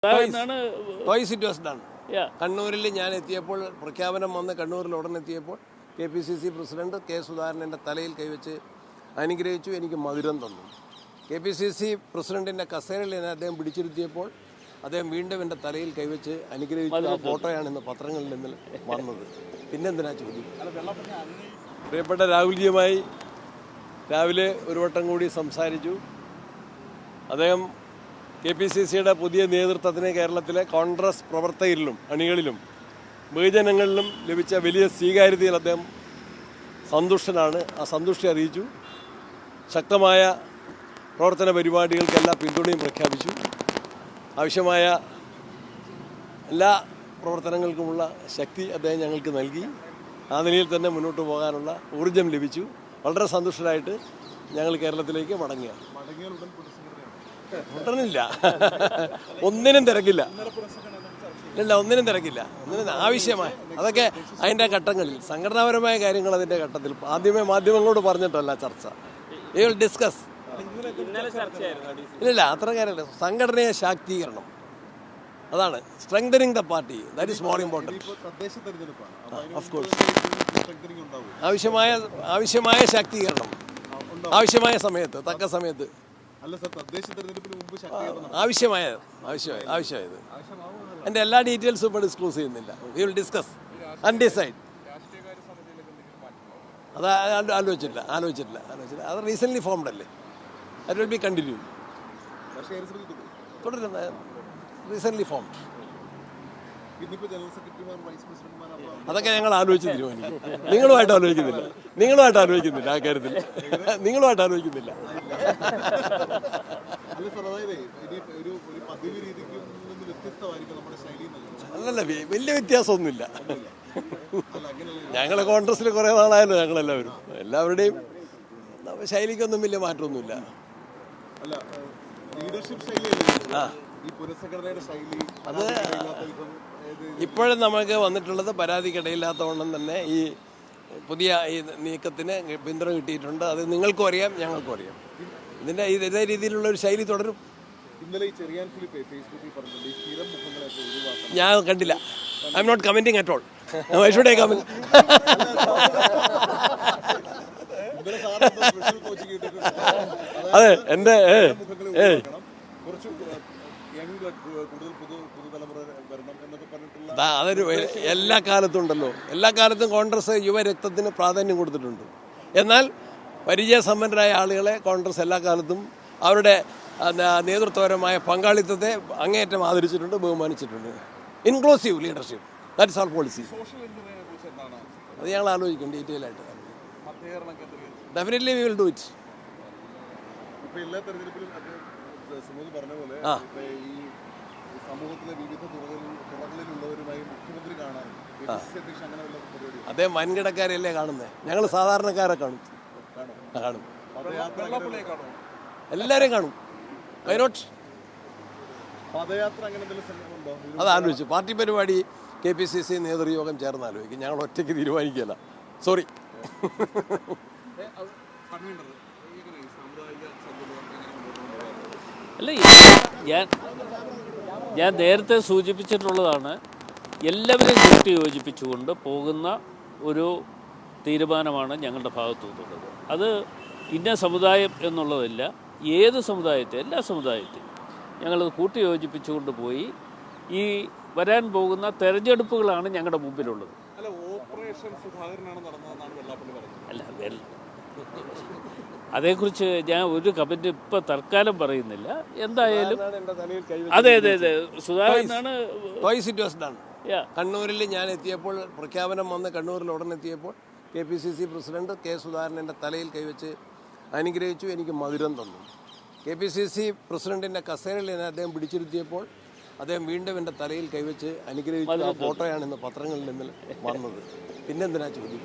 Twice it was done. കണ്ണൂരിൽ ഞാൻ എത്തിയപ്പോൾ പ്രഖ്യാപനം വന്ന് കണ്ണൂരിൽ ഉടനെത്തിയപ്പോൾ KPCC പ്രസിഡന്റ് കെ സുധാകരൻ എൻ്റെ തലയിൽ കൈവച്ച് അനുഗ്രഹിച്ചു, എനിക്ക് മധുരം തന്നു. KPCC പ്രസിഡന്റിൻ്റെ കസേരയിൽ എന്നെ അദ്ദേഹം പിടിച്ചിരുത്തിയപ്പോൾ അദ്ദേഹം വീണ്ടും എൻ്റെ തലയിൽ കൈവച്ച് അനുഗ്രഹിച്ചു. ആ ഫോട്ടോയാണ് ഇന്ന് പത്രങ്ങളിൽ നിന്ന് വന്നത്. പിന്നെന്തിനാ ചോദ്യം? പ്രിയപ്പെട്ട രാഹുൽജിയുമായി രാവിലെ ഒരു വട്ടം കൂടി സംസാരിച്ചു. അദ്ദേഹം KPCCയുടെ പുതിയ നേതൃത്വത്തിന് കേരളത്തിലെ കോൺഗ്രസ് പ്രവർത്തകരിലും അണികളിലും ബഹുജനങ്ങളിലും ലഭിച്ച വലിയ സ്വീകാര്യതയിൽ അദ്ദേഹം സന്തുഷ്ടനാണ്. ആ സന്തുഷ്ടി അറിയിച്ചു. ശക്തമായ പ്രവർത്തന പരിപാടികൾക്ക് എല്ലാ പിന്തുണയും പ്രഖ്യാപിച്ചു. ആവശ്യമായ എല്ലാ പ്രവർത്തനങ്ങൾക്കുമുള്ള ശക്തി അദ്ദേഹം ഞങ്ങൾക്ക് നൽകി. ആ നിലയിൽ തന്നെ മുന്നോട്ട് പോകാനുള്ള ഊർജം ലഭിച്ചു. വളരെ സന്തുഷ്ടരായിട്ട് ഞങ്ങൾ കേരളത്തിലേക്ക് മടങ്ങുകയാണ്. ഉടനില്ല, ഒന്നിനും തിരക്കില്ല, ഇല്ല, ഒന്നിനും തിരക്കില്ല. ഒന്നിനും ആവശ്യമായ അതൊക്കെ അതിൻ്റെ ഘട്ടങ്ങളിൽ, സംഘടനാപരമായ കാര്യങ്ങൾ അതിൻ്റെ ഘട്ടത്തിൽ ആദ്യമേ മാധ്യമങ്ങളോട് പറഞ്ഞിട്ടല്ല ചർച്ച. You will discuss. ഇല്ല, അത്ര കാര്യമില്ല. സംഘടനയെ ശാക്തീകരണം, അതാണ് strengthening the party. That is more important. Of course ആവശ്യമായ ശാക്തീകരണം ആവശ്യമായ സമയത്ത്, തക്ക സമയത്ത് ആവശ്യമായത്. എൻ്റെ എല്ലാ ഡീറ്റെയിൽസും ഇപ്പോൾ ഡിസ്ക്ലോസ് ചെയ്യുന്നില്ല. We will discuss and decide. അത് ആലോചിച്ചിട്ടില്ല. അത് റീസെൻ്റ്ലി ഫോംഡ് അല്ലേ. That will be continue. തുടരുന്ന റീസെൻ്റ്ലി ഫോംഡ്. അതൊക്കെ ഞങ്ങൾ ആലോചിച്ച് തീരുമാനിക്കും. നിങ്ങളുമായിട്ട് ആലോചിക്കുന്നില്ല ആ കാര്യത്തിൽ. നിങ്ങളുമായിട്ട് ആലോചിക്കുന്നില്ല. അല്ലല്ല, വലിയ വ്യത്യാസമൊന്നുമില്ല. ഞങ്ങൾ കോൺഗ്രസിൽ കുറേ നാളായല്ലോ. ഞങ്ങളെല്ലാവരും എല്ലാവരുടെയും ശൈലിക്കൊന്നും വലിയ മാറ്റമൊന്നുമില്ല. അത് ഇപ്പോഴും നമുക്ക് വന്നിട്ടുള്ളത് പരാതിക്കിടയില്ലാത്തവണ്ണം തന്നെ ഈ പുതിയ ഈ നീക്കത്തിന് പിന്തുണ കിട്ടിയിട്ടുണ്ട്. അത് നിങ്ങൾക്കും അറിയാം, ഞങ്ങൾക്കും അറിയാം. ഇതിൻ്റെ ഇതേ രീതിയിലുള്ള ഒരു ശൈലി തുടരും. ഞാൻ കണ്ടില്ല. I am not commenting at all. Why should I comment? അതെ, എൻ്റെ അതൊരു എല്ലാ കാലത്തും ഉണ്ടല്ലോ. എല്ലാ കാലത്തും കോൺഗ്രസ് യുവരക്തത്തിന് പ്രാധാന്യം കൊടുത്തിട്ടുണ്ട്. എന്നാൽ പരിചയസമ്പന്നരായ ആളുകളെ കോൺഗ്രസ് എല്ലാ കാലത്തും അവരുടെ നേതൃത്വപരമായ പങ്കാളിത്തത്തെ അങ്ങേയറ്റം ആദരിച്ചിട്ടുണ്ട്, ബഹുമാനിച്ചിട്ടുണ്ട്. Inclusive leadership, that is our policy. അത് ഞങ്ങൾ ആലോചിക്കും ഡീറ്റെയിൽ ആയിട്ട്. Definitely we will do it. അദ്ദേഹം വൻകിടക്കാരെയല്ലേ കാണുന്നത്. ഞങ്ങൾ സാധാരണക്കാരെ കാണും. എല്ലാവരെയും കാണും. വൈനോട്ട് അത് ആലോചിച്ചു. പാർട്ടി പരിപാടി KPCC നേതൃയോഗം ചേർന്ന് ആലോചിക്കും. ഞങ്ങൾ ഒറ്റയ്ക്ക് തീരുമാനിക്കുകയല്ല. സോറി. അല്ല, ഞാൻ നേരത്തെ സൂചിപ്പിച്ചിട്ടുള്ളതാണ്. എല്ലാവരും കൂട്ടി യോജിപ്പിച്ചുകൊണ്ട് പോകുന്ന ഒരു തീരുമാനമാണ് ഞങ്ങളുടെ ഭാഗത്തു നിന്നുള്ളത്. അത് ഇന്ന സമുദായം എന്നുള്ളതല്ല, ഏത് സമുദായത്തെ, എല്ലാ സമുദായത്തെയും ഞങ്ങളത് കൂട്ടി യോജിപ്പിച്ചുകൊണ്ട് പോയി. ഈ വരാൻ പോകുന്ന തെരഞ്ഞെടുപ്പുകളാണ് ഞങ്ങളുടെ മുമ്പിലുള്ളത്. അല്ല, അതേക്കുറിച്ച് ഞാൻ ഒരു കമന്റ് ഇപ്പം തൽക്കാലം പറയുന്നില്ല. എന്തായാലും അതെ, സുധാകരനാണ്. കണ്ണൂരിൽ ഞാൻ എത്തിയപ്പോൾ പ്രഖ്യാപനം വന്ന് കണ്ണൂരിൽ ഉടനെത്തിയപ്പോൾ KPCC പ്രസിഡന്റ് കെ സുധാകരൻ എൻ്റെ തലയിൽ കൈവച്ച് അനുഗ്രഹിച്ചു, എനിക്ക് മധുരം തന്നു. KPCC പ്രസിഡന്റിൻ്റെ കസേരയിൽ എന്നെ അദ്ദേഹം പിടിച്ചിരുത്തിയപ്പോൾ അദ്ദേഹം വീണ്ടും എൻ്റെ തലയിൽ കൈവച്ച് അനുഗ്രഹിച്ചു. ആ ഫോട്ടോയാണ് ഇന്ന് പത്രങ്ങളിൽ നിന്ന് വന്നത്. പിന്നെന്തിനാ ചോദ്യം?